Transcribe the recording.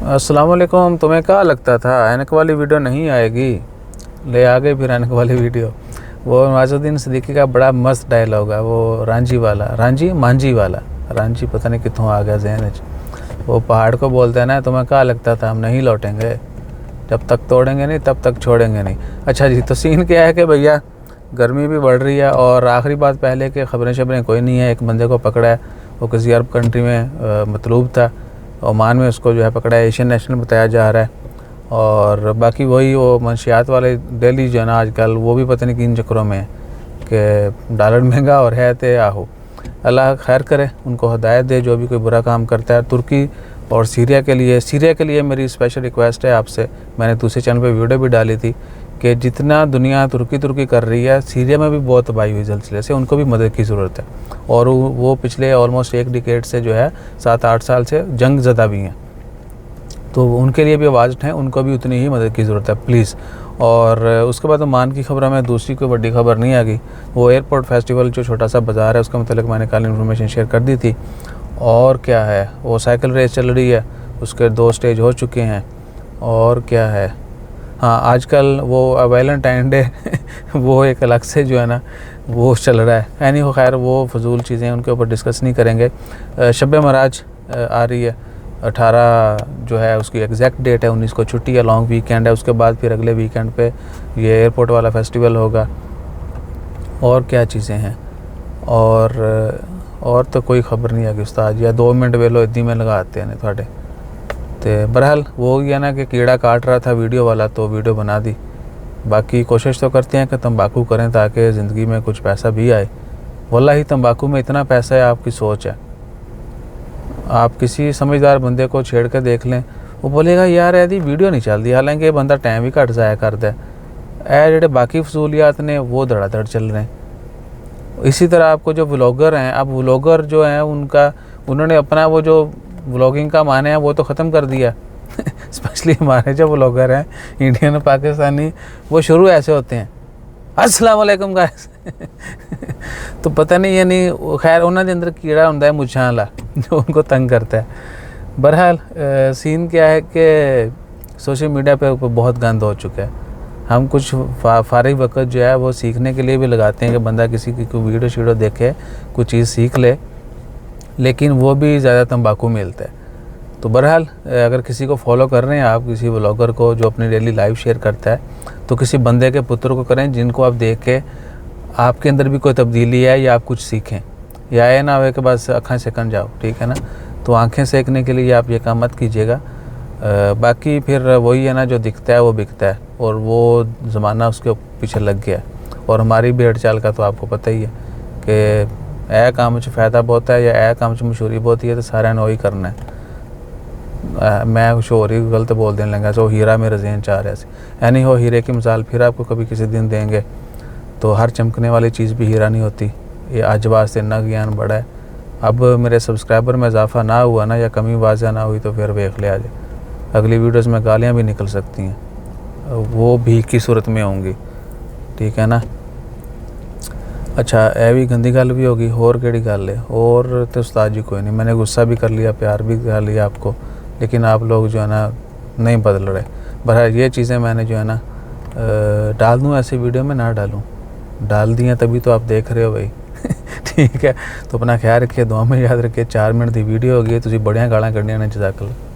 अस्सलाम वालेकुम। तुम्हें क्या लगता था ऐनक वाली वीडियो नहीं आएगी? ले आ गई फिर ऐनक वाली वीडियो। वो नवाजुद्दीन सिद्दीकी का बड़ा मस्त डायलॉग है, वो रांझी वाला, रांझी मांझी वाला, रांझी पता नहीं कितों आ गया जहन च। वो पहाड़ को बोलते हैं ना, तुम्हें क्या लगता था हम नहीं लौटेंगे, जब तक तोड़ेंगे नहीं तब तक छोड़ेंगे नहीं। अच्छा जी, तो सीन क्या है कि भैया गर्मी भी बढ़ रही है और आखिरी बात पहले कि ख़बरें शबरें कोई नहीं है। एक बंदे को पकड़ा है, वो किसी अरब कंट्री में मतलूब था, ओमान में उसको जो है पकड़ा है, एशियन नेशनल बताया जा रहा है। और बाकी वही वो मंशियात वाले डेली जो है ना आजकल, वो भी पता नहीं किन चक्करों में है कि डॉलर महंगा और है तो आहो। अल्लाह खैर करे, उनको हदायत दे जो भी कोई बुरा काम करता है। तुर्की और सीरिया के लिए मेरी स्पेशल रिक्वेस्ट है आपसे। मैंने दूसरे चैनल पे वीडियो भी डाली थी कि जितना दुनिया तुर्की कर रही है, सीरिया में भी बहुत तबाही हुई सिलसिले से, उनको भी मदद की ज़रूरत है। और वो पिछले ऑलमोस्ट एक डिकेड से जो है 7-8 साल से जंग ज़दा भी हैं, तो उनके लिए भी आवाज़ उठाएं, उनको भी उतनी ही मदद की ज़रूरत है प्लीज़। और उसके बाद ओमान की खबर में दूसरी कोई बड़ी खबर नहीं आ गई। वो एयरपोर्ट फेस्टिवल जो छोटा सा बाज़ार है, उसका मतलब मैंने कल इन्फॉर्मेशन शेयर कर दी थी। और क्या है, वो साइकिल रेस चल रही है, उसके 2 स्टेज हो चुके हैं। और क्या है, हाँ आजकल वो वैलेंटाइन डे वो एक अलग से जो है ना वो चल रहा है। यानी वो खैर वो फजूल चीज़ें, उनके ऊपर डिस्कस नहीं करेंगे। शब मराज आ रही है 18 जो है, उसकी एग्जैक्ट डेट है, 19 को छुट्टी है, लॉन्ग वीकेंड है। उसके बाद फिर अगले वीकेंड पे ये एयरपोर्ट वाला फेस्टिवल होगा। और क्या चीज़ें हैं, और तो कोई खबर नहीं है कि उस्ताद या 2 मिनट वेलो इतनी में लगाते हैं थोड़े। तो बहरहाल वो हो गया ना कि कीड़ा काट रहा था वीडियो वाला, तो वीडियो बना दी। बाकी कोशिश तो करते हैं कि तंबाकू करें ताकि ज़िंदगी में कुछ पैसा भी आए। वल्लाही तंबाकू में इतना पैसा है, आपकी सोच है। आप किसी समझदार बंदे को छेड़ कर देख लें, वो बोलेगा यार यदि वीडियो नहीं चलती, हालांकि ये बंदा टाइम भी घट ज़ाया करता है। ए जेडे बाकी फसूलियात ने वो धड़ाधड़ चल रहे हैं। इसी तरह आपको जो व्लॉगर हैं, अब व्लॉगर जो हैं उन्होंने अपना वो जो व्लॉगिंग का माने है वो तो ख़त्म कर दिया स्पेशली हमारे जो व्लॉगर हैं इंडियन पाकिस्तानी, वो शुरू ऐसे होते हैं, अस्सलाम वालेकुम गाइस तो पता नहीं, यानी खैर उन्होंने अंदर कीड़ा होता है मुच्छां वाला जो उनको तंग करता है। बहरहाल सीन क्या है कि सोशल मीडिया पे बहुत गंद हो चुका है। हम कुछ फारिग वक्त जो है वो सीखने के लिए भी लगाते हैं कि बंदा किसी की कोई वीडियो शीडियो देखे, कुछ चीज़ सीख ले, लेकिन वो भी ज़्यादा तंबाकू मिलता है। तो बहरहाल अगर किसी को फॉलो कर रहे हैं आप, किसी व्लॉगर को जो अपनी डेली लाइव शेयर करता है, तो किसी बंदे के पुत्र को करें जिनको आप देख के आपके अंदर भी कोई तब्दीली है या आप कुछ सीखें, या ये ना हो कि बस आँखें सेकन जाओ, ठीक है ना। तो आँखें सेकने के लिए आप ये काम मत कीजिएगा। बाकी फिर वही है ना, जो दिखता है वो बिकता है, और वो ज़माना उसके पीछे लग गया। और हमारी भेड़ चाल का तो आपको पता ही है कि ए काम च फ़ायदा बहुत है या ए काम च मशहूरी बहुत है, तो सारे ने वही करना है। मैं कुछ और ही गलत बोल देने लगा, सो हीरा मेरे जहन चाह रहा है, यानी वो हीरे की मिसाल फिर आपको कभी किसी दिन देंगे। तो हर चमकने वाली चीज़ भी हीरा नहीं होती। ये आज वास्ते इतना ज्ञान बड़ा है। अब मेरे सब्सक्राइबर में इजाफा ना हुआ ना, या कमी वाज़ा ना हुई, तो फिर देख लिया जाए अगली वीडियोस में गालियाँ भी निकल सकती हैं, वो भी की सूरत में होंगी, ठीक है ना। अच्छा, ए भी गंदी गल भी होगी, और केड़ी गल है, और तो उस्ताद जी कोई नहीं, मैंने गुस्सा भी कर लिया, प्यार भी कर लिया आपको, लेकिन आप लोग जो है ना नहीं बदल रहे। बहरहाल ये चीज़ें मैंने जो है ना डाल दूँ ऐसे वीडियो में, ना डालूँ, डाल दिए तभी तो आप देख रहे हो भाई ठीक है। तो अपना ख्याल रखिए, दुआ में याद रखिए। 4 मिनट की वीडियो हो गई, तुझे बड़ियां गालां कढ़नियां ने, जज़ाकल्लाह।